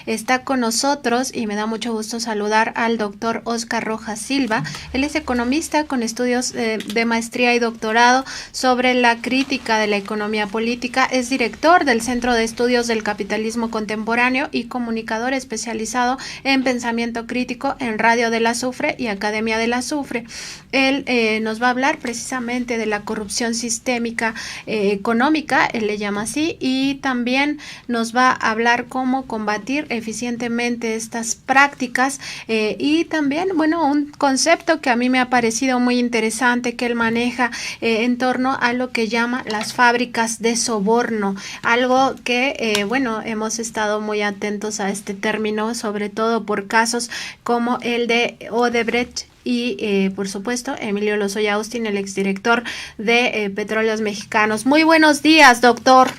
Está con nosotros y me da mucho gusto saludar al doctor Oscar Rojas Silva. Él es economista con estudios de maestría y doctorado sobre la crítica de la economía política. Es director del Centro de Estudios del Capitalismo Contemporáneo y comunicador especializado en pensamiento crítico en Radio del Azufre y Academia del Azufre. Él nos va a hablar precisamente de la corrupción sistémica económica, él le llama así, y también nos va a hablar cómo combatir eficientemente estas prácticas y también, bueno, un concepto que a mí me ha parecido muy interesante que él maneja en torno a lo que llama las fábricas de soborno, algo que, bueno, hemos estado muy atentos a este término, sobre todo por casos como el de Odebrecht y por supuesto Emilio Lozoya Austin, el exdirector de Petróleos Mexicanos. Muy buenos días, doctor.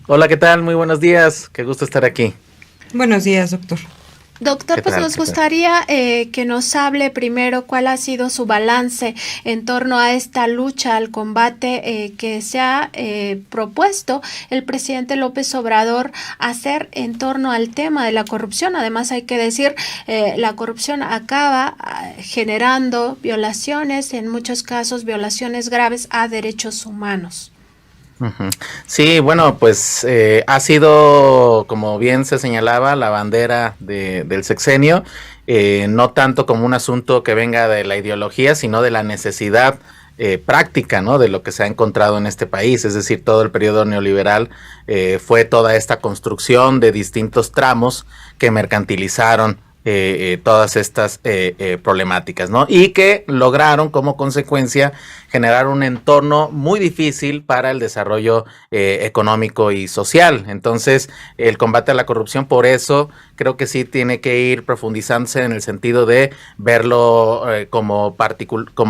Hola, ¿qué tal? Muy buenos días, qué gusto estar aquí. Buenos días, doctor. Doctor, pues nos gustaría que nos hable primero cuál ha sido su balance en torno a esta lucha, al combate que se ha propuesto el presidente López Obrador hacer en torno al tema de la corrupción. Además, hay que decir, la corrupción acaba generando violaciones, en muchos casos violaciones graves a derechos humanos. Sí, bueno, pues ha sido, como bien se señalaba, la bandera del sexenio, no tanto como un asunto que venga de la ideología, sino de la necesidad práctica, ¿no? De lo que se ha encontrado en este país, es decir, todo el periodo neoliberal fue toda esta construcción de distintos tramos que mercantilizaron todas estas problemáticas, ¿no? Y que lograron como consecuencia generar un entorno muy difícil para el desarrollo económico y social. Entonces, el combate a la corrupción, por eso creo que sí tiene que ir profundizándose en el sentido de verlo como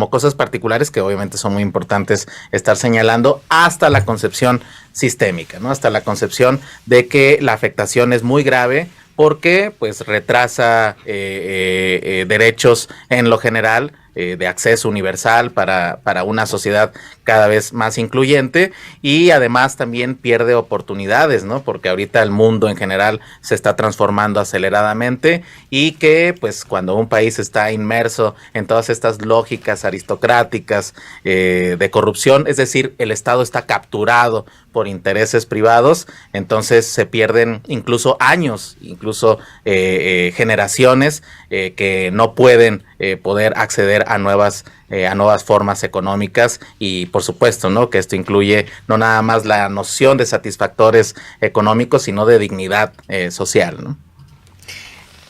cosas particulares que obviamente son muy importantes estar señalando, hasta la concepción sistémica, ¿no? Hasta la concepción de que la afectación es muy grave, porque pues retrasa derechos en lo general, de acceso universal para una sociedad cada vez más incluyente, y además también pierde oportunidades, ¿no? Porque ahorita el mundo en general se está transformando aceleradamente, y que pues cuando un país está inmerso en todas estas lógicas aristocráticas de corrupción, es decir, el Estado está capturado por intereses privados, entonces se pierden incluso años, incluso generaciones que no pueden poder acceder a nuevas formas económicas, y por supuesto, ¿no? Que esto incluye no nada más la noción de satisfactores económicos, sino de dignidad social, ¿no?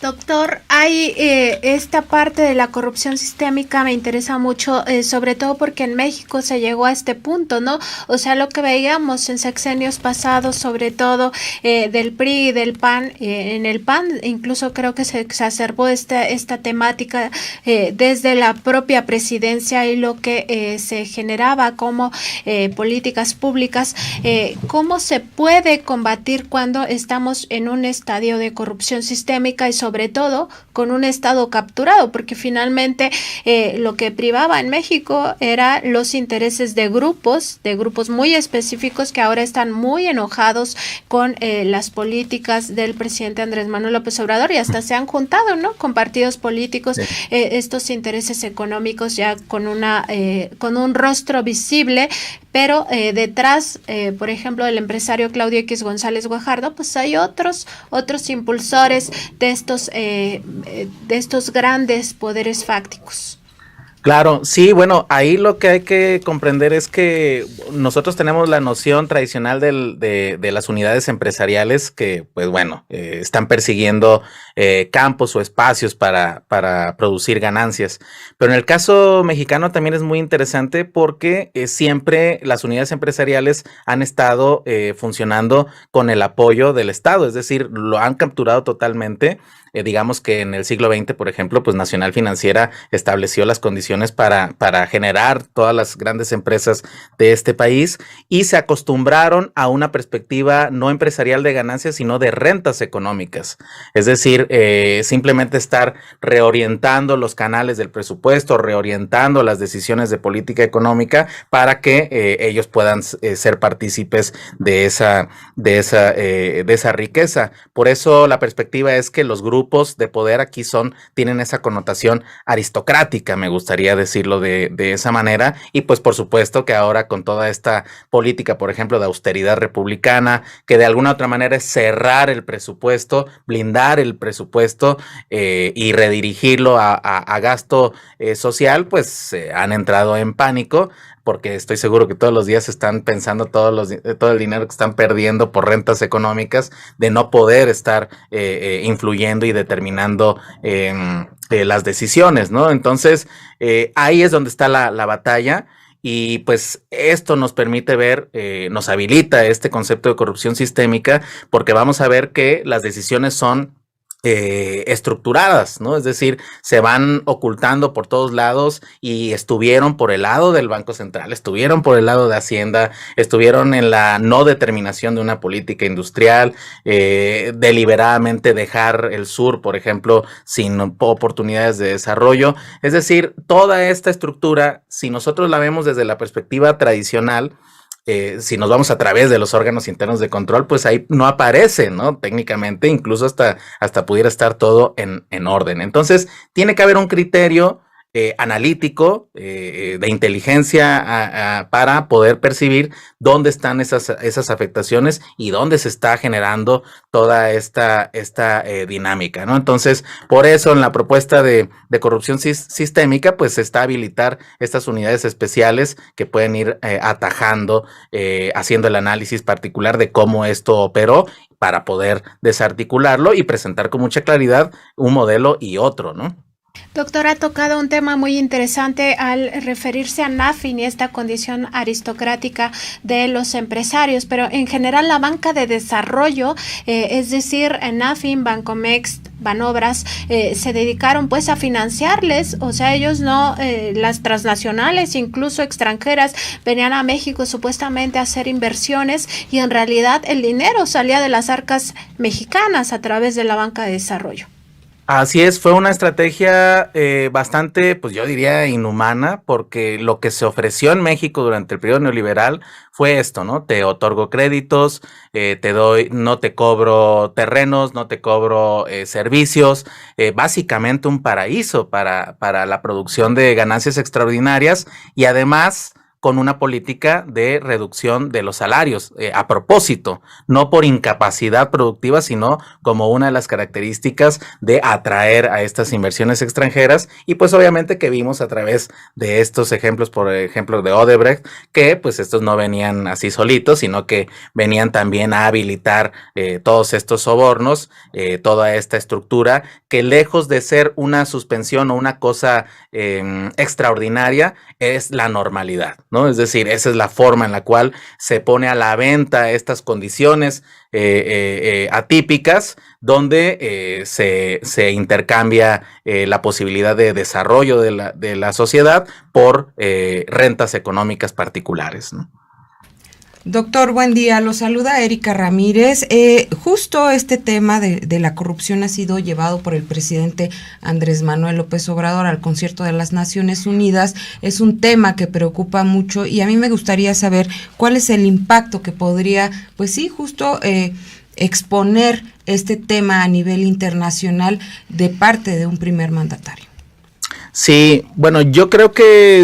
Doctor, hay esta parte de la corrupción sistémica me interesa mucho, sobre todo porque en México se llegó a este punto, ¿no? O sea, lo que veíamos en sexenios pasados, sobre todo del PRI y del PAN, en el PAN incluso creo que se exacerbó esta temática desde la propia presidencia, y lo que se generaba como políticas públicas. ¿Cómo se puede combatir cuando estamos en un estadio de corrupción sistémica y sobre todo con un Estado capturado? Porque finalmente lo que privaba en México era los intereses de grupos muy específicos que ahora están muy enojados con las políticas del presidente Andrés Manuel López Obrador, y hasta se han juntado, ¿no? Con partidos políticos, sí. Estos intereses económicos ya con un rostro visible, pero detrás, por ejemplo, del empresario Claudio X González Guajardo, pues hay otros impulsores de estos grandes poderes fácticos. Claro, sí, bueno, ahí lo que hay que comprender es que nosotros tenemos la noción tradicional de las unidades empresariales que, pues bueno, están persiguiendo campos o espacios para producir ganancias. Pero en el caso mexicano también es muy interesante porque siempre las unidades empresariales han estado funcionando con el apoyo del Estado, es decir, lo han capturado totalmente. Digamos que en el siglo XX, por ejemplo, pues Nacional Financiera estableció las condiciones condiciones para generar todas las grandes empresas de este país, y se acostumbraron a una perspectiva no empresarial de ganancias, sino de rentas económicas. Es decir, simplemente estar reorientando los canales del presupuesto, reorientando las decisiones de política económica para que ellos puedan ser partícipes de esa riqueza. Por eso la perspectiva es que los grupos de poder aquí tienen esa connotación aristocrática, me gustaría decirlo de esa manera, y pues por supuesto que ahora con toda esta política, por ejemplo, de austeridad republicana, que de alguna otra manera es cerrar el presupuesto, blindar el presupuesto y redirigirlo a gasto social, pues han entrado en pánico, porque estoy seguro que todos los días están pensando todo el dinero que están perdiendo por rentas económicas, de no poder estar influyendo y determinando las decisiones, ¿no? Entonces, ahí es donde está la batalla. Y pues esto nos permite ver, nos habilita este concepto de corrupción sistémica, porque vamos a ver que las decisiones son estructuradas, ¿no? Es decir, se van ocultando por todos lados, y estuvieron por el lado del Banco Central, estuvieron por el lado de Hacienda, estuvieron en la no determinación de una política industrial, deliberadamente dejar el sur, por ejemplo, sin oportunidades de desarrollo. Es decir, toda esta estructura, si nosotros la vemos desde la perspectiva tradicional, si nos vamos a través de los órganos internos de control, pues ahí no aparece, ¿no? Técnicamente, incluso hasta pudiera estar todo en orden. Entonces, tiene que haber un criterio analítico, de inteligencia para poder percibir dónde están esas afectaciones y dónde se está generando toda esta dinámica, ¿no? Entonces, por eso en la propuesta de corrupción sistémica, pues se está habilitar estas unidades especiales que pueden ir atajando, haciendo el análisis particular de cómo esto operó, para poder desarticularlo y presentar con mucha claridad un modelo y otro, ¿no? Doctor, ha tocado un tema muy interesante al referirse a NAFIN y esta condición aristocrática de los empresarios, pero en general la banca de desarrollo, es decir, NAFIN, Bancomext, Banobras, se dedicaron pues a financiarles, o sea, ellos no, las transnacionales, incluso extranjeras, venían a México supuestamente a hacer inversiones, y en realidad el dinero salía de las arcas mexicanas a través de la banca de desarrollo. Así es, fue una estrategia bastante, pues yo diría inhumana, porque lo que se ofreció en México durante el periodo neoliberal fue esto, ¿no? Te otorgo créditos, no te cobro terrenos, no te cobro servicios, básicamente un paraíso para la producción de ganancias extraordinarias, y además con una política de reducción de los salarios, a propósito, no por incapacidad productiva, sino como una de las características de atraer a estas inversiones extranjeras. Y pues obviamente que vimos a través de estos ejemplos, por ejemplo de Odebrecht, que pues estos no venían así solitos, sino que venían también a habilitar todos estos sobornos, toda esta estructura, que lejos de ser una suspensión o una cosa extraordinaria, es la normalidad, ¿no? Es decir, esa es la forma en la cual se pone a la venta estas condiciones atípicas, donde se intercambia la posibilidad de desarrollo de la sociedad por rentas económicas particulares, ¿no? Doctor, buen día. Lo saluda Erika Ramírez. Justo este tema de la corrupción ha sido llevado por el presidente Andrés Manuel López Obrador al concierto de las Naciones Unidas. Es un tema que preocupa mucho, y a mí me gustaría saber cuál es el impacto que podría, pues sí, justo exponer este tema a nivel internacional de parte de un primer mandatario. Sí, bueno, yo creo que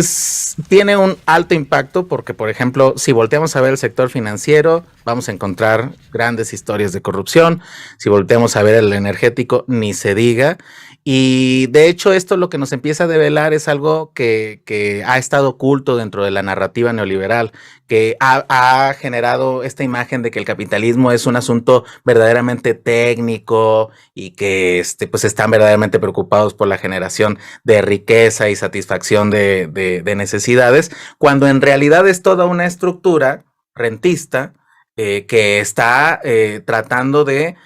tiene un alto impacto, porque, por ejemplo, si volteamos a ver el sector financiero, vamos a encontrar grandes historias de corrupción. Si volteamos a ver el energético, ni se diga. Y de hecho esto lo que nos empieza a develar es algo que ha estado oculto dentro de la narrativa neoliberal, que ha generado esta imagen de que el capitalismo es un asunto verdaderamente técnico, y que pues están verdaderamente preocupados por la generación de riqueza y satisfacción de necesidades, cuando en realidad es toda una estructura rentista que está tratando de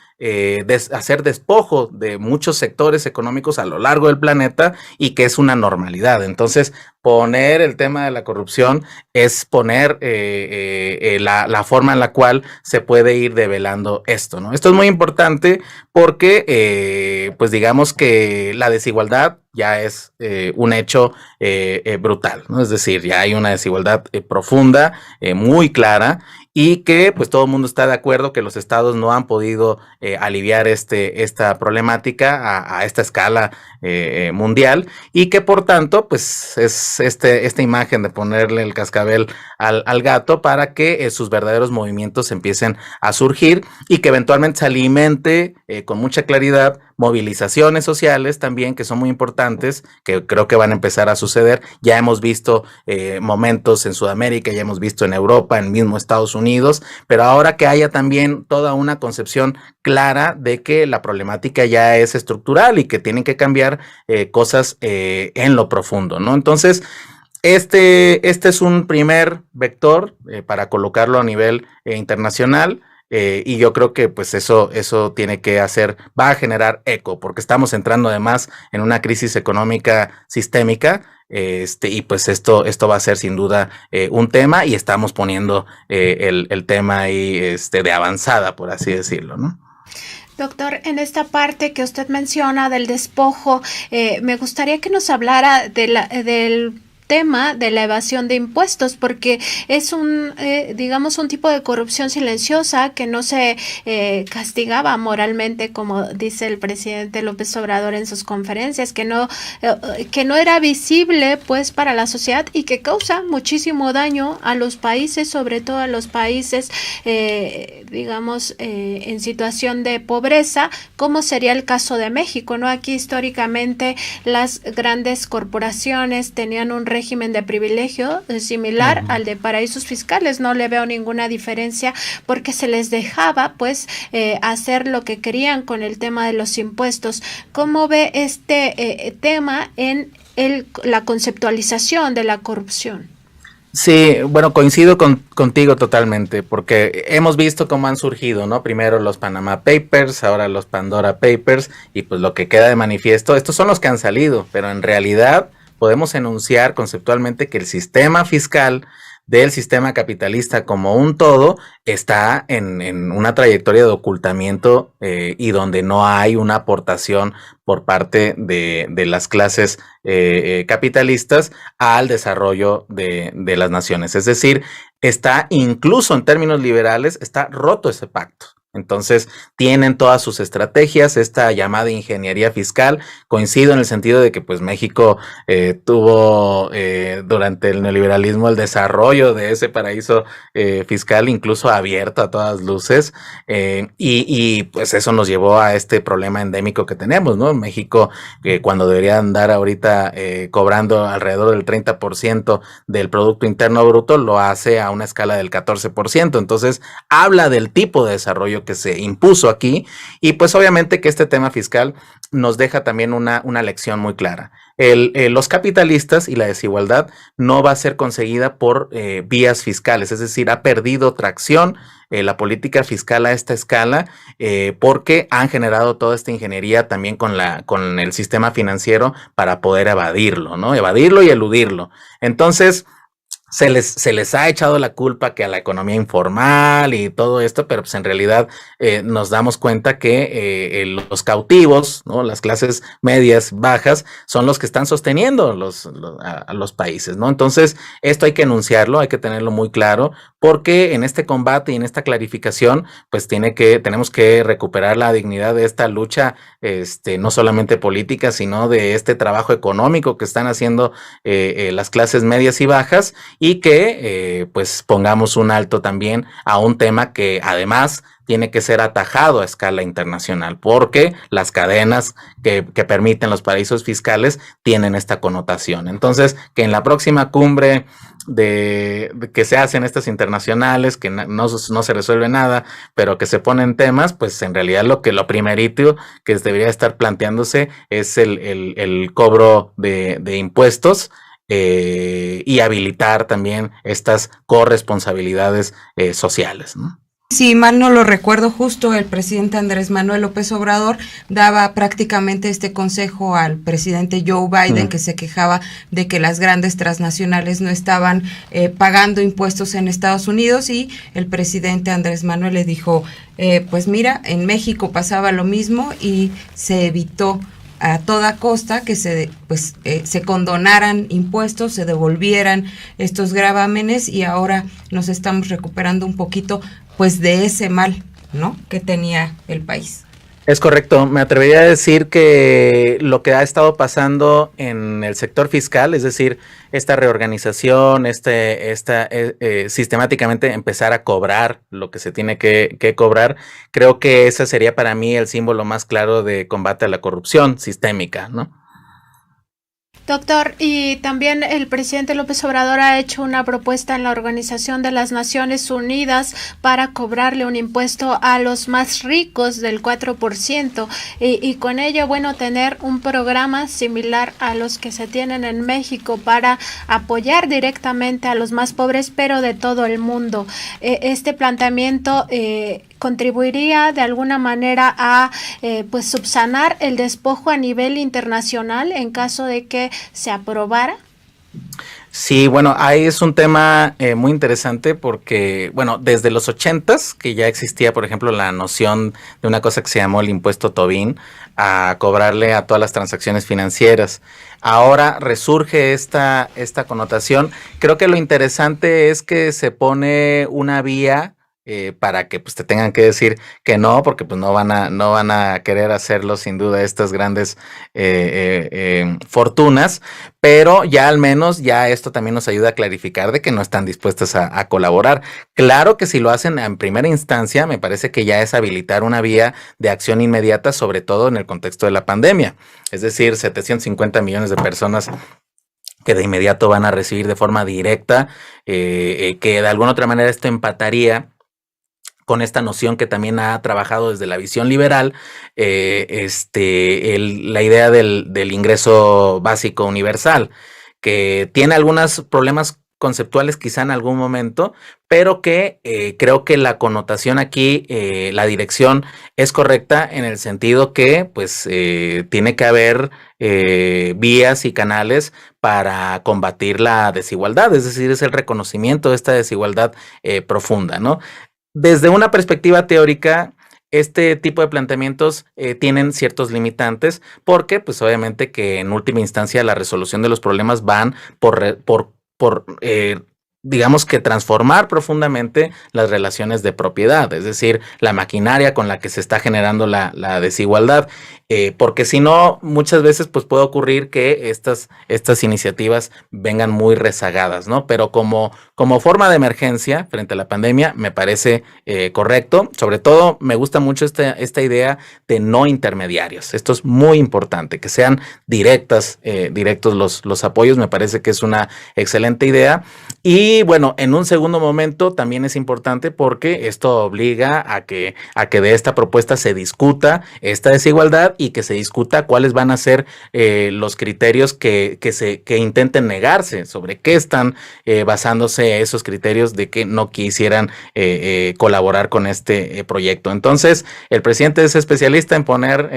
hacer despojo de muchos sectores económicos a lo largo del planeta y que es una normalidad. Entonces, poner el tema de la corrupción es poner la forma en la cual se puede ir develando esto, ¿no? Esto es muy importante porque, pues digamos que la desigualdad ya es un hecho brutal, ¿no? Es decir, ya hay una desigualdad profunda, muy clara, y que pues todo el mundo está de acuerdo que los estados no han podido aliviar esta problemática a esta escala mundial, y que por tanto pues es esta imagen de ponerle el cascabel al gato para que sus verdaderos movimientos empiecen a surgir y que eventualmente se alimente con mucha claridad movilizaciones sociales también que son muy importantes, que creo que van a empezar a suceder. Ya hemos visto momentos en Sudamérica, ya hemos visto en Europa, en mismo Estados Unidos, pero ahora que haya también toda una concepción clara de que la problemática ya es estructural y que tienen que cambiar cosas en lo profundo, ¿no? Entonces, este es un primer vector para colocarlo a nivel internacional. Y yo creo que pues eso tiene que va a generar eco, porque estamos entrando además en una crisis económica sistémica, y pues esto va a ser sin duda un tema, y estamos poniendo el tema ahí de avanzada, por así decirlo, ¿no? Doctor, en esta parte que usted menciona del despojo, me gustaría que nos hablara del tema de la evasión de impuestos, porque es digamos, un tipo de corrupción silenciosa que no se castigaba moralmente, como dice el presidente López Obrador en sus conferencias, que no era visible pues para la sociedad y que causa muchísimo daño a los países, sobre todo a los países digamos en situación de pobreza, como sería el caso de México, ¿no? Aquí históricamente las grandes corporaciones tenían un régimen de privilegio similar al de paraísos fiscales. No le veo ninguna diferencia porque se les dejaba pues hacer lo que querían con el tema de los impuestos. ¿Cómo ve este tema en la conceptualización de la corrupción? Sí, bueno, coincido contigo totalmente, porque hemos visto cómo han surgido, ¿no? Primero los Panama Papers, ahora los Pandora Papers, y pues lo que queda de manifiesto, estos son los que han salido, pero en realidad podemos enunciar conceptualmente que el sistema fiscal del sistema capitalista como un todo está en una trayectoria de ocultamiento y donde no hay una aportación por parte de las clases capitalistas al desarrollo de las naciones. Es decir, está incluso en términos liberales, está roto ese pacto. Entonces, tienen todas sus estrategias, esta llamada ingeniería fiscal. Coincido en el sentido de que pues México tuvo durante el neoliberalismo el desarrollo de ese paraíso fiscal, incluso abierto a todas luces, y pues eso nos llevó a este problema endémico que tenemos, ¿no? México, cuando debería andar ahorita cobrando alrededor del 30% del Producto Interno Bruto, lo hace a una escala del 14%. Entonces, habla del tipo de desarrollo que se impuso aquí, y pues obviamente que este tema fiscal nos deja también una lección muy clara. Los capitalistas y la desigualdad no va a ser conseguida por vías fiscales, es decir, ha perdido tracción la política fiscal a esta escala porque han generado toda esta ingeniería también con el sistema financiero para poder evadirlo, ¿no? Evadirlo y eludirlo. Entonces, se les ha echado la culpa que a la economía informal y todo esto, pero pues en realidad nos damos cuenta que los cautivos, ¿no? Las clases medias, bajas, son los que están sosteniendo a los países, ¿no? Entonces, esto hay que enunciarlo, hay que tenerlo muy claro, porque en este combate y en esta clarificación, pues tenemos que recuperar la dignidad de esta lucha, no solamente política, sino de este trabajo económico que están haciendo las clases medias y bajas, y que pues pongamos un alto también a un tema que además tiene que ser atajado a escala internacional, porque las cadenas que permiten los paraísos fiscales tienen esta connotación. Entonces, que en la próxima cumbre que se hacen estas internacionales, que no se resuelve nada, pero que se ponen temas, pues en realidad lo primerito que debería estar planteándose es el cobro de impuestos, y habilitar también estas corresponsabilidades sociales, ¿no? Si mal no lo recuerdo, justo el presidente Andrés Manuel López Obrador daba prácticamente este consejo al presidente Joe Biden, que se quejaba de que las grandes transnacionales no estaban pagando impuestos en Estados Unidos, y el presidente Andrés Manuel le dijo, pues mira, en México pasaba lo mismo y se evitó a toda costa que se condonaran impuestos, se devolvieran estos gravámenes, y ahora nos estamos recuperando un poquito pues de ese mal, ¿no?, que tenía el país. Es correcto, me atrevería a decir que lo que ha estado pasando en el sector fiscal, es decir, esta reorganización, sistemáticamente empezar a cobrar lo que se tiene que cobrar, creo que ese sería para mí el símbolo más claro de combate a la corrupción sistémica, ¿no? Doctor, y también el presidente López Obrador ha hecho una propuesta en la Organización de las Naciones Unidas para cobrarle un impuesto a los más ricos del 4%, y con ello, bueno, tener un programa similar a los que se tienen en México para apoyar directamente a los más pobres, pero de todo el mundo. Este planteamiento contribuiría de alguna manera a pues subsanar el despojo a nivel internacional en caso de que se aprobara. Sí, bueno, ahí es un tema muy interesante porque, bueno, desde los 80s, que ya existía, por ejemplo, la noción de una cosa que se llamó el impuesto Tobin, a cobrarle a todas las transacciones financieras. Ahora resurge esta connotación. Creo que lo interesante es que se pone una vía para que pues te tengan que decir que no, porque pues no van a querer hacerlo sin duda estas grandes fortunas, pero ya al menos ya esto también nos ayuda a clarificar de que no están dispuestas a colaborar. Claro que si lo hacen en primera instancia, me parece que ya es habilitar una vía de acción inmediata, sobre todo en el contexto de la pandemia, es decir, 750 millones de personas que de inmediato van a recibir de forma directa, que de alguna otra manera esto empataría con esta noción que también ha trabajado desde la visión liberal, la idea del ingreso básico universal, que tiene algunos problemas conceptuales quizá en algún momento, pero que creo que la connotación aquí, la dirección es correcta en el sentido que pues tiene que haber vías y canales para combatir la desigualdad, es decir, es el reconocimiento de esta desigualdad profunda, ¿no? Desde una perspectiva teórica, este tipo de planteamientos tienen ciertos limitantes porque, pues obviamente que en última instancia la resolución de los problemas van por digamos que transformar profundamente las relaciones de propiedad, es decir, la maquinaria con la que se está generando la desigualdad, porque si no, muchas veces pues puede ocurrir que estas iniciativas vengan muy rezagadas, ¿no? Pero como forma de emergencia frente a la pandemia, me parece correcto. Sobre todo, me gusta mucho esta idea de no intermediarios. Esto es muy importante, que sean directos los apoyos, me parece que es una excelente idea. Y bueno, en un segundo momento también es importante porque esto obliga a que de esta propuesta se discuta esta desigualdad y que se discuta cuáles van a ser los criterios que intenten negarse, sobre qué están basándose esos criterios de que no quisieran colaborar con este proyecto. Entonces, el presidente es especialista en poner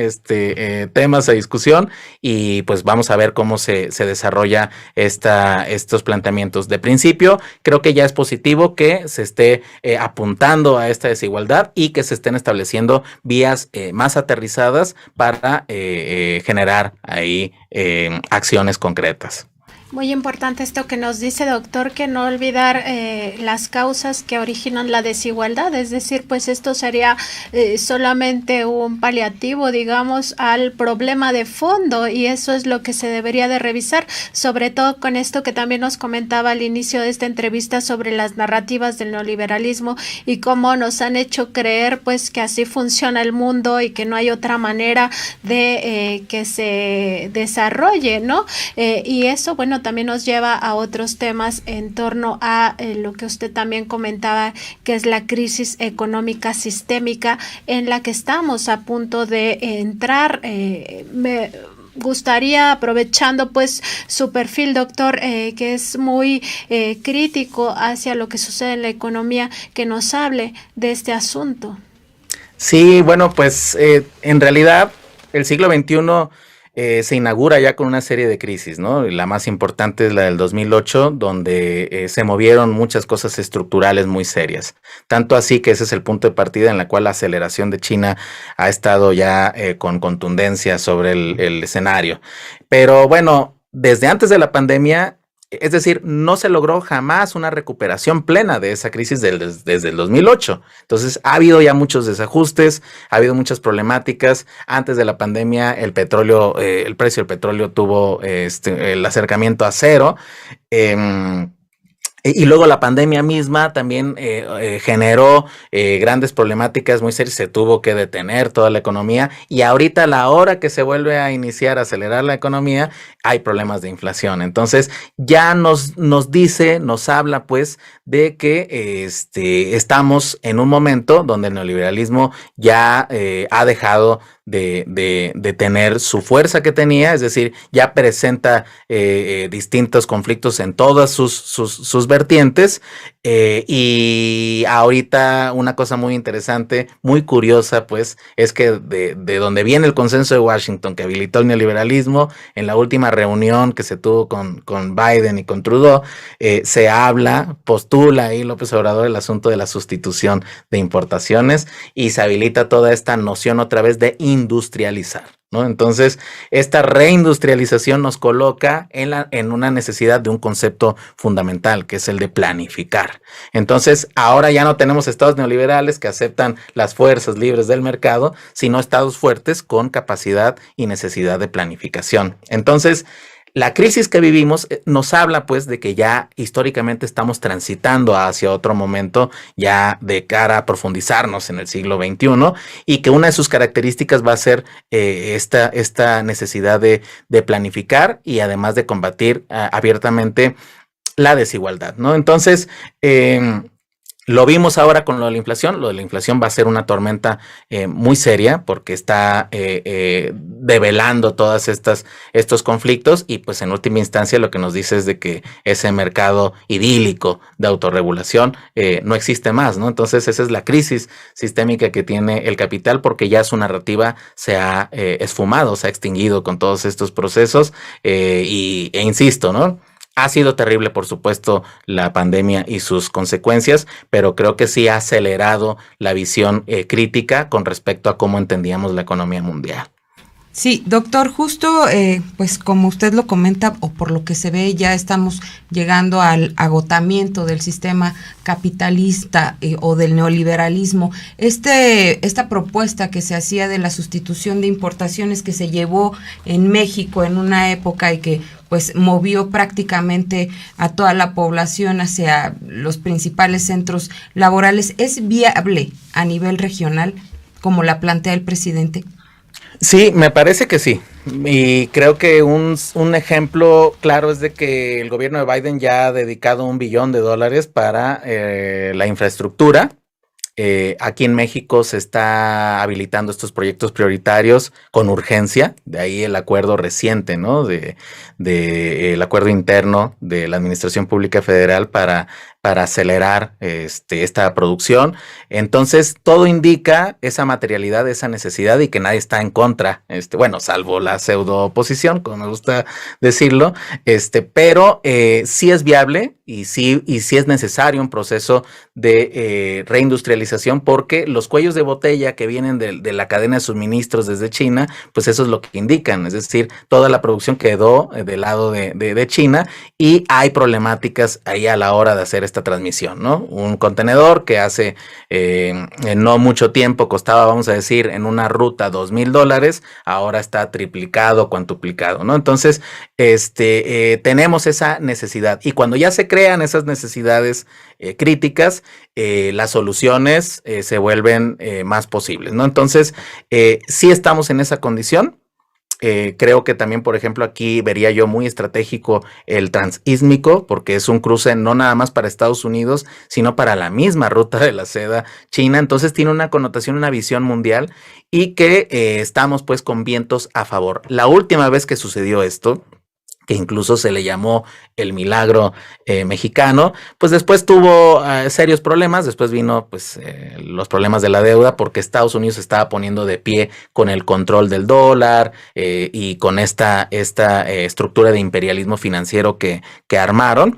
temas a discusión y pues vamos a ver cómo se desarrolla estos planteamientos. De principio, creo que ya es positivo que se esté apuntando a esta desigualdad y que se estén estableciendo vías más aterrizadas para generar ahí acciones concretas. Muy importante esto que nos dice, doctor, que no olvidar las causas que originan la desigualdad, es decir, pues esto sería solamente un paliativo, digamos, al problema de fondo, y eso es lo que se debería de revisar, sobre todo con esto que también nos comentaba al inicio de esta entrevista sobre las narrativas del neoliberalismo y cómo nos han hecho creer pues que así funciona el mundo y que no hay otra manera de que se desarrolle, ¿no? Y eso, bueno, también nos lleva a otros temas en torno a lo que usted también comentaba, que es la crisis económica sistémica en la que estamos a punto de entrar. gustaría, aprovechando pues su perfil, doctor, que es muy crítico hacia lo que sucede en la economía, que nos hable de este asunto. Sí, bueno, pues en realidad el siglo XXI se inaugura ya con una serie de crisis, ¿no? La más importante es la del 2008, donde se movieron muchas cosas estructurales muy serias. Tanto así que ese es el punto de partida en la cual la aceleración de China ha estado ya con contundencia sobre el escenario. Pero bueno, desde antes de la pandemia, es decir, no se logró jamás una recuperación plena de esa crisis desde el 2008. Entonces, ha habido ya muchos desajustes, ha habido muchas problemáticas. Antes de la pandemia, el precio del petróleo tuvo el acercamiento a cero. Y luego la pandemia misma también generó grandes problemáticas muy serias, se tuvo que detener toda la economía y ahorita a la hora que se vuelve a iniciar, a acelerar la economía, hay problemas de inflación. Entonces ya nos habla pues de que estamos en un momento donde el neoliberalismo ya ha dejado de tener su fuerza que tenía, es decir, ya presenta distintos conflictos en todas sus vertientes, y ahorita una cosa muy interesante, muy curiosa, pues, es que de donde viene el consenso de Washington que habilitó el neoliberalismo, en la última reunión que se tuvo con Biden y con Trudeau, postula ahí López Obrador el asunto de la sustitución de importaciones y se habilita toda esta noción otra vez de industrializar, ¿no? Entonces, esta reindustrialización nos coloca en una necesidad de un concepto fundamental, que es el de planificar. Entonces, ahora ya no tenemos estados neoliberales que aceptan las fuerzas libres del mercado, sino estados fuertes con capacidad y necesidad de planificación. Entonces, la crisis que vivimos nos habla pues de que ya históricamente estamos transitando hacia otro momento ya de cara a profundizarnos en el siglo XXI y que una de sus características va a ser esta necesidad de planificar y además de combatir abiertamente la desigualdad, ¿no? Entonces, lo vimos ahora con lo de la inflación. Lo de la inflación va a ser una tormenta muy seria porque está develando todos estos conflictos y pues en última instancia lo que nos dice es de que ese mercado idílico de autorregulación no existe más, ¿no? Entonces esa es la crisis sistémica que tiene el capital porque ya su narrativa se ha esfumado, se ha extinguido con todos estos procesos e insisto, ¿no? Ha sido terrible, por supuesto, la pandemia y sus consecuencias, pero creo que sí ha acelerado la visión crítica con respecto a cómo entendíamos la economía mundial. Sí, doctor, justo pues como usted lo comenta o por lo que se ve ya estamos llegando al agotamiento del sistema capitalista o del neoliberalismo. Esta propuesta que se hacía de la sustitución de importaciones que se llevó en México en una época y que pues movió prácticamente a toda la población hacia los principales centros laborales, ¿es viable a nivel regional como la plantea el presidente? Sí, me parece que sí. Y creo que un ejemplo claro es de que el gobierno de Biden ya ha dedicado $1 billón para la infraestructura. Aquí en México se está habilitando estos proyectos prioritarios con urgencia, de ahí el acuerdo reciente, ¿no? El acuerdo interno de la Administración Pública Federal para acelerar esta producción. Entonces, todo indica esa materialidad, esa necesidad y que nadie está en contra, bueno, salvo la pseudo oposición, como me gusta decirlo, pero sí es viable y sí es necesario un proceso de reindustrialización porque los cuellos de botella que vienen de la cadena de suministros desde China, pues eso es lo que indican, es decir, toda la producción quedó del lado de China y hay problemáticas ahí a la hora de hacer esta transmisión, ¿no? Un contenedor que hace no mucho tiempo costaba, vamos a decir, en una ruta $2,000, ahora está triplicado, cuantuplicado, ¿no? Entonces, tenemos esa necesidad y cuando ya se crean esas necesidades críticas, las soluciones se vuelven más posibles, ¿no? Entonces, sí estamos en esa condición. Creo que también, por ejemplo, aquí vería yo muy estratégico el transísmico, porque es un cruce no nada más para Estados Unidos, sino para la misma ruta de la seda china. Entonces tiene una connotación, una visión mundial y que estamos pues con vientos a favor. La última vez que sucedió esto, que incluso se le llamó el milagro mexicano, pues después tuvo serios problemas, después vino pues los problemas de la deuda porque Estados Unidos se estaba poniendo de pie con el control del dólar y con esta estructura de imperialismo financiero que armaron.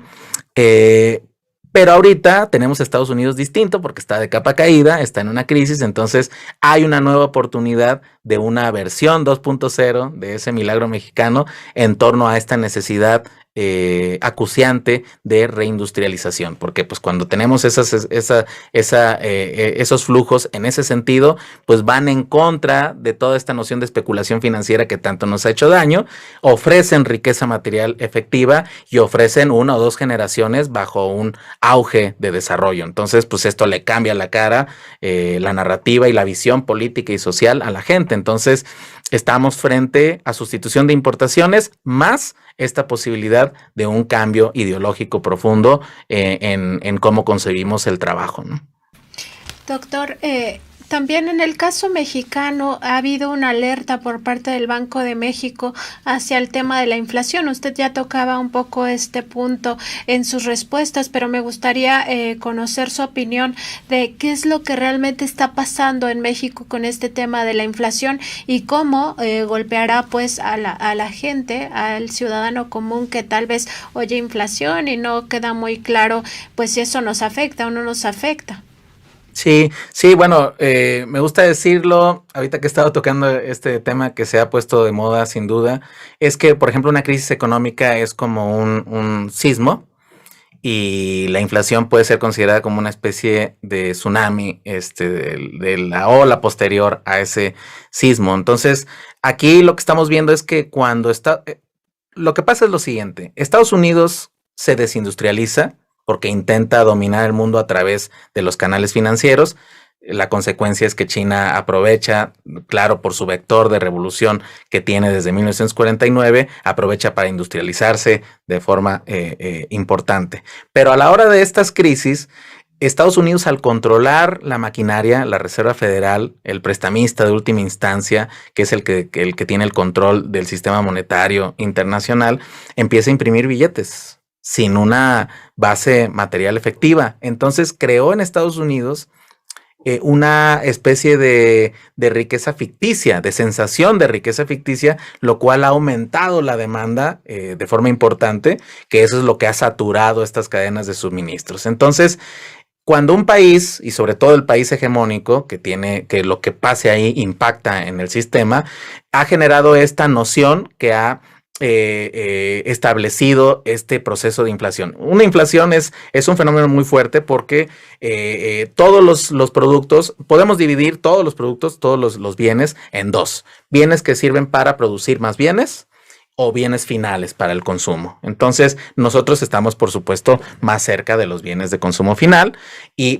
Pero ahorita tenemos Estados Unidos distinto porque está de capa caída, está en una crisis, entonces hay una nueva oportunidad de una versión 2.0 de ese milagro mexicano en torno a esta necesidad acuciante de reindustrialización, porque pues cuando tenemos esos flujos en ese sentido, pues van en contra de toda esta noción de especulación financiera que tanto nos ha hecho daño, ofrecen riqueza material efectiva y ofrecen 1 o 2 generaciones bajo un auge de desarrollo. Entonces, pues esto le cambia la cara, la narrativa y la visión política y social a la gente. Entonces, estamos frente a sustitución de importaciones más esta posibilidad de un cambio ideológico profundo en cómo concebimos el trabajo, ¿no? Doctor, también en el caso mexicano ha habido una alerta por parte del Banco de México hacia el tema de la inflación. Usted ya tocaba un poco este punto en sus respuestas, pero me gustaría conocer su opinión de qué es lo que realmente está pasando en México con este tema de la inflación y cómo golpeará pues a la gente, al ciudadano común que tal vez oye inflación y no queda muy claro pues si eso nos afecta o no nos afecta. Sí, bueno, me gusta decirlo, ahorita que he estado tocando este tema que se ha puesto de moda sin duda, es que, por ejemplo, una crisis económica es como un sismo y la inflación puede ser considerada como una especie de tsunami de la ola posterior a ese sismo. Entonces, aquí lo que estamos viendo es que lo que pasa es lo siguiente, Estados Unidos se desindustrializa, porque intenta dominar el mundo a través de los canales financieros. La consecuencia es que China aprovecha, claro, por su vector de revolución que tiene desde 1949, aprovecha para industrializarse de forma importante. Pero a la hora de estas crisis, Estados Unidos, al controlar la maquinaria, la Reserva Federal, el prestamista de última instancia, que es el que tiene el control del sistema monetario internacional, empieza a imprimir billetes sin una base material efectiva. Entonces creó en Estados Unidos una especie de riqueza ficticia, de sensación de riqueza ficticia, lo cual ha aumentado la demanda de forma importante, que eso es lo que ha saturado estas cadenas de suministros. Entonces, cuando un país, y sobre todo el país hegemónico, que lo que pase ahí impacta en el sistema, ha generado esta noción que ha establecido este proceso de inflación. Una inflación es un fenómeno muy fuerte porque todos los productos, podemos dividir todos los productos, todos los bienes en 2. Bienes que sirven para producir más bienes o bienes finales para el consumo. Entonces, nosotros estamos, por supuesto, más cerca de los bienes de consumo final,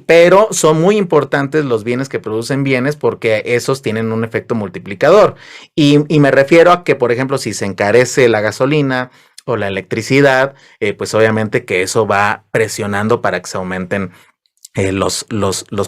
pero son muy importantes los bienes que producen bienes porque esos tienen un efecto multiplicador. Y me refiero a que, por ejemplo, si se encarece la gasolina o la electricidad, pues obviamente que eso va presionando para que se aumenten los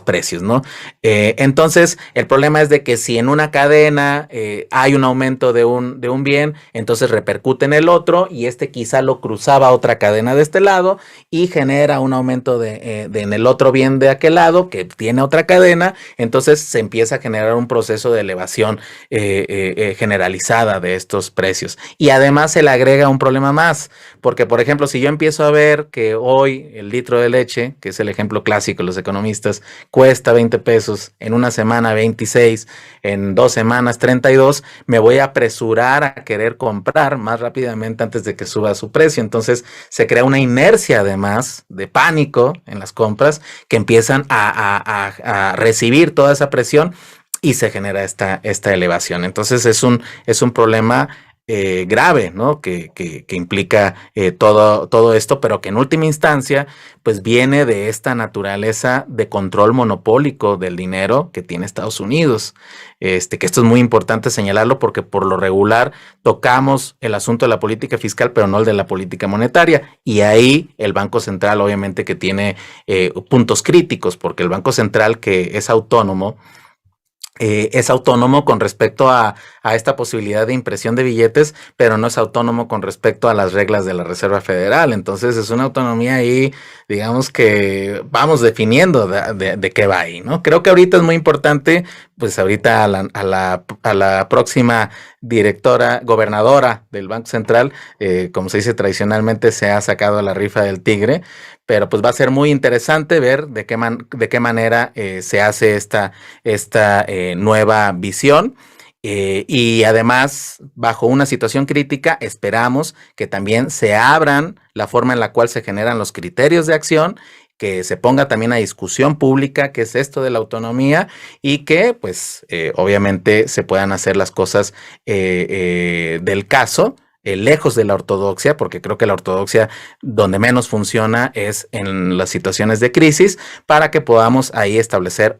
precios, ¿no? Entonces, el problema es de que si en una cadena hay un aumento de un bien, entonces repercute en el otro y quizá lo cruzaba a otra cadena de este lado y genera un aumento en el otro bien de aquel lado que tiene otra cadena, entonces se empieza a generar un proceso de elevación generalizada de estos precios. Y además se le agrega un problema más, porque por ejemplo, si yo empiezo a ver que hoy el litro de leche, que es el ejemplo clásico, los economistas, cuesta 20 pesos, en una semana 26, en 2 semanas 32, me voy a apresurar a querer comprar más rápidamente antes de que suba su precio. Entonces se crea una inercia además de pánico en las compras que empiezan a recibir toda esa presión y se genera esta elevación. Entonces es un problema grave, ¿no? Que implica todo esto, pero que en última instancia, pues viene de esta naturaleza de control monopólico del dinero que tiene Estados Unidos. Que esto es muy importante señalarlo porque por lo regular tocamos el asunto de la política fiscal, pero no el de la política monetaria. Y ahí el Banco Central obviamente que tiene puntos críticos, porque el Banco Central que es autónomo con respecto a esta posibilidad de impresión de billetes, pero no es autónomo con respecto a las reglas de la Reserva Federal. Entonces es una autonomía ahí, digamos que vamos definiendo de qué va ahí, ¿no? Creo que ahorita es muy importante, pues ahorita a la próxima gobernadora del Banco Central, como se dice tradicionalmente, se ha sacado la rifa del tigre, pero pues va a ser muy interesante ver de qué manera se hace esta nueva visión. Y además, bajo una situación crítica, esperamos que también se abran la forma en la cual se generan los criterios de acción, que se ponga también a discusión pública qué es esto de la autonomía y que, pues, obviamente se puedan hacer las cosas del caso. Lejos de la ortodoxia, porque creo que la ortodoxia donde menos funciona es en las situaciones de crisis, para que podamos ahí establecer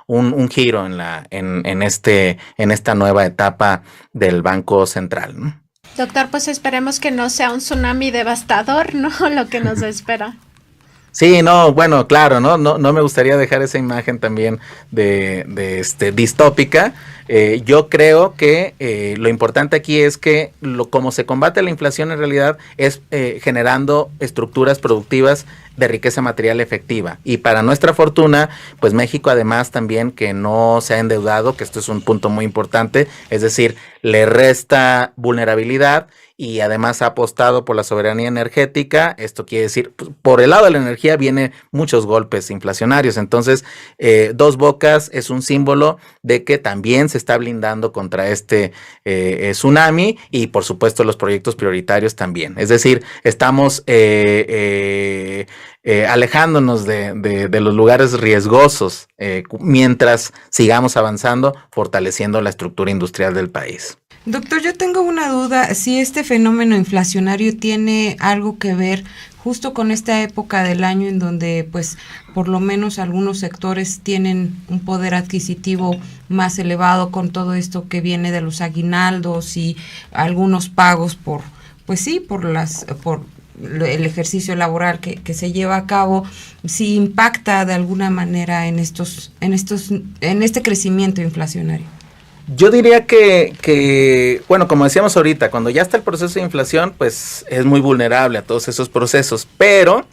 un giro en esta nueva etapa del Banco Central, ¿no? Doctor, pues esperemos que no sea un tsunami devastador, ¿no? Lo que nos espera. Sí, no, bueno, claro, no me gustaría dejar esa imagen también de distópica. Yo creo que lo importante aquí es que como se combate la inflación en realidad es generando estructuras productivas de riqueza material efectiva. Y para nuestra fortuna, pues México además también que no se ha endeudado, que esto es un punto muy importante, es decir, le resta vulnerabilidad y además ha apostado por la soberanía energética. Esto quiere decir, por el lado de la energía vienen muchos golpes inflacionarios. Entonces, Dos Bocas es un símbolo de que también se está blindando contra este tsunami y por supuesto los proyectos prioritarios también. Es decir, estamos alejándonos de los lugares riesgosos mientras sigamos avanzando, fortaleciendo la estructura industrial del país. Doctor, yo tengo una duda, si este fenómeno inflacionario tiene algo que ver justo con esta época del año en donde pues por lo menos algunos sectores tienen un poder adquisitivo más elevado con todo esto que viene de los aguinaldos y algunos pagos por el ejercicio laboral que se lleva a cabo, si impacta de alguna manera en este crecimiento inflacionario. Yo diría que, bueno, como decíamos ahorita, cuando ya está el proceso de inflación, pues es muy vulnerable a todos esos procesos, pero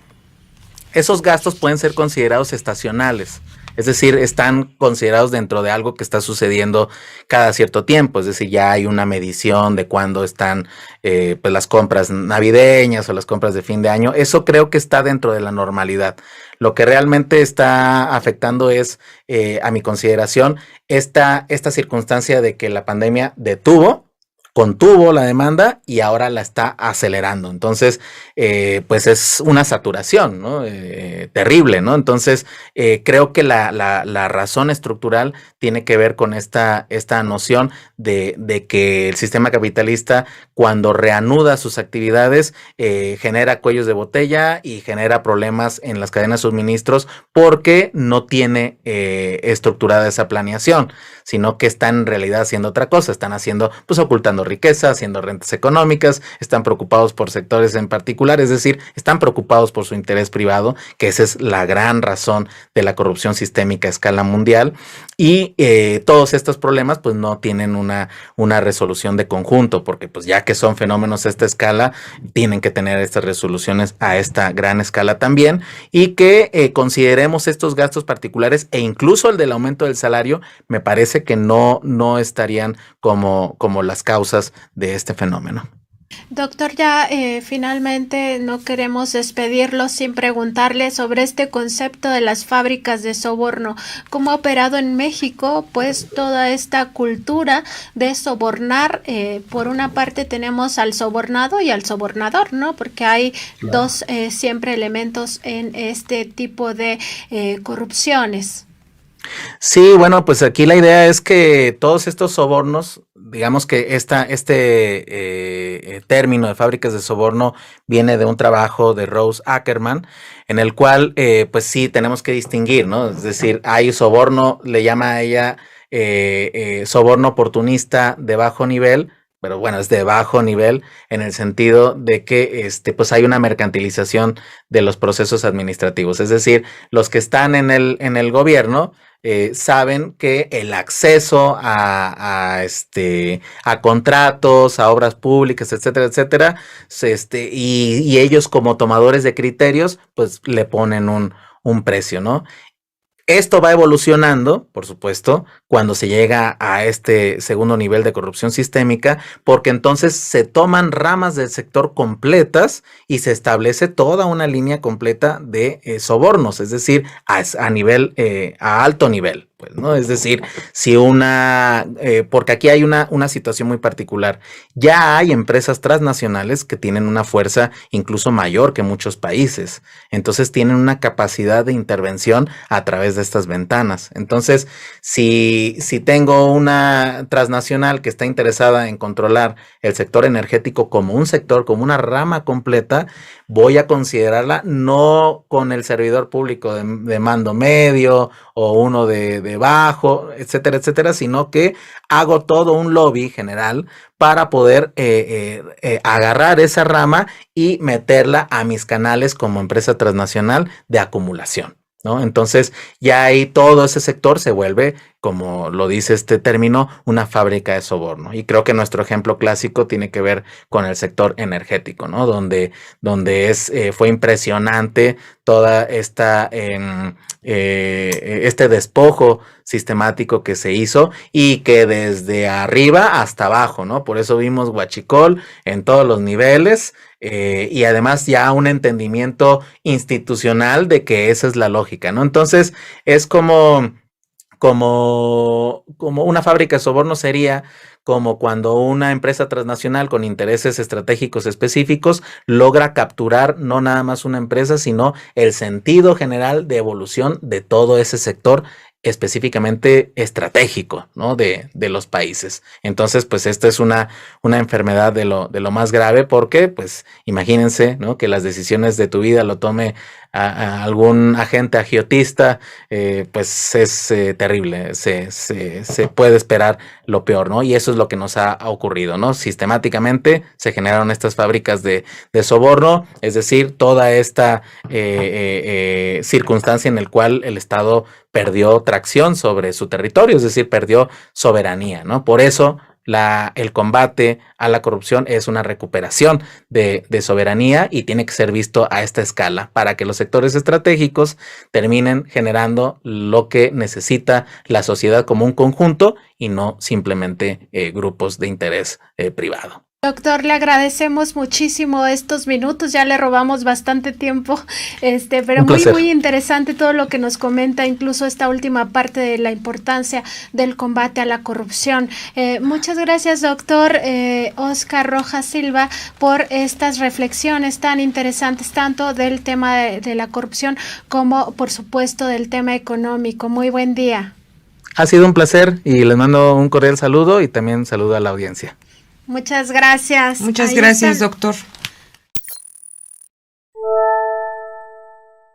esos gastos pueden ser considerados estacionales. Es decir, están considerados dentro de algo que está sucediendo cada cierto tiempo. Es decir, ya hay una medición de cuándo están pues las compras navideñas o las compras de fin de año. Eso creo que está dentro de la normalidad. Lo que realmente está afectando es, a mi consideración, esta circunstancia de que la pandemia contuvo la demanda y ahora la está acelerando. Entonces, pues es una saturación, ¿no? Terrible, ¿no? Entonces, creo que la razón estructural tiene que ver con esta noción de que el sistema capitalista, cuando reanuda sus actividades, genera cuellos de botella y genera problemas en las cadenas de suministros porque no tiene estructurada esa planeación, sino que están en realidad haciendo otra cosa, están haciendo, pues ocultando riqueza, haciendo rentas económicas, están preocupados por sectores en particular, es decir, están preocupados por su interés privado, que esa es la gran razón de la corrupción sistémica a escala mundial, y todos estos problemas pues no tienen una resolución de conjunto, porque pues ya que son fenómenos a esta escala, tienen que tener estas resoluciones a esta gran escala también, y que consideremos estos gastos particulares e incluso el del aumento del salario, me parece que no estarían como las causas de este fenómeno. Doctor, ya finalmente no queremos despedirlo sin preguntarle sobre este concepto de las fábricas de soborno. ¿Cómo ha operado en México pues toda esta cultura de sobornar? Por una parte tenemos al sobornado y al sobornador, ¿no? Porque hay dos siempre elementos en este tipo de corrupciones. Sí, bueno, pues aquí la idea es que todos estos sobornos, digamos que término de fábricas de soborno viene de un trabajo de Rose Ackerman, en el cual, pues sí, tenemos que distinguir, ¿no? Es decir, hay soborno, le llama a ella soborno oportunista de bajo nivel, pero bueno, es de bajo nivel en el sentido de que pues hay una mercantilización de los procesos administrativos, es decir, los que están en el gobierno saben que el acceso a contratos, a obras públicas, etcétera, etcétera, y ellos como tomadores de criterios, pues le ponen un precio, ¿no? Esto va evolucionando, por supuesto, cuando se llega a este segundo nivel de corrupción sistémica, porque entonces se toman ramas del sector completas y se establece toda una línea completa de sobornos, es decir, a nivel, a alto nivel. Pues, ¿no? Es decir, si porque aquí hay una situación muy particular, ya hay empresas transnacionales que tienen una fuerza incluso mayor que muchos países, entonces tienen una capacidad de intervención a través de estas ventanas. Entonces, si tengo una transnacional que está interesada en controlar el sector energético como un sector, como una rama completa, voy a considerarla no con el servidor público de mando medio o uno de bajo, etcétera, etcétera, sino que hago todo un lobby general para poder agarrar esa rama y meterla a mis canales como empresa transnacional de acumulación, ¿no? Entonces ya ahí todo ese sector se vuelve, como lo dice este término, una fábrica de soborno. Y creo que nuestro ejemplo clásico tiene que ver con el sector energético, ¿no? Donde fue impresionante toda este despojo sistemático que se hizo y que desde arriba hasta abajo, ¿no? Por eso vimos huachicol en todos los niveles y además ya un entendimiento institucional de que esa es la lógica, ¿no? Entonces es como una fábrica de soborno sería como cuando una empresa transnacional con intereses estratégicos específicos logra capturar no nada más una empresa, sino el sentido general de evolución de todo ese sector específicamente estratégico, ¿no? de los países. Entonces, pues esta es una enfermedad de lo más grave porque, pues, imagínense, ¿no? Que las decisiones de tu vida lo tome a algún agente agiotista, pues es terrible, se puede esperar lo peor, ¿no? Y eso es lo que nos ha ocurrido, ¿no? Sistemáticamente se generaron estas fábricas de soborno, es decir, toda esta circunstancia en la cual el Estado perdió tracción sobre su territorio, es decir, perdió soberanía, ¿no? Por eso el combate a la corrupción es una recuperación de soberanía y tiene que ser visto a esta escala para que los sectores estratégicos terminen generando lo que necesita la sociedad como un conjunto y no simplemente grupos de interés privado. Doctor, le agradecemos muchísimo estos minutos, ya le robamos bastante tiempo, pero muy interesante todo lo que nos comenta, incluso esta última parte de la importancia del combate a la corrupción. Muchas gracias, doctor Óscar Rojas Silva, por estas reflexiones tan interesantes, tanto del tema de la corrupción como, por supuesto, del tema económico. Muy buen día. Ha sido un placer y les mando un cordial saludo y también saludo a la audiencia. Muchas gracias. Muchas gracias, doctor.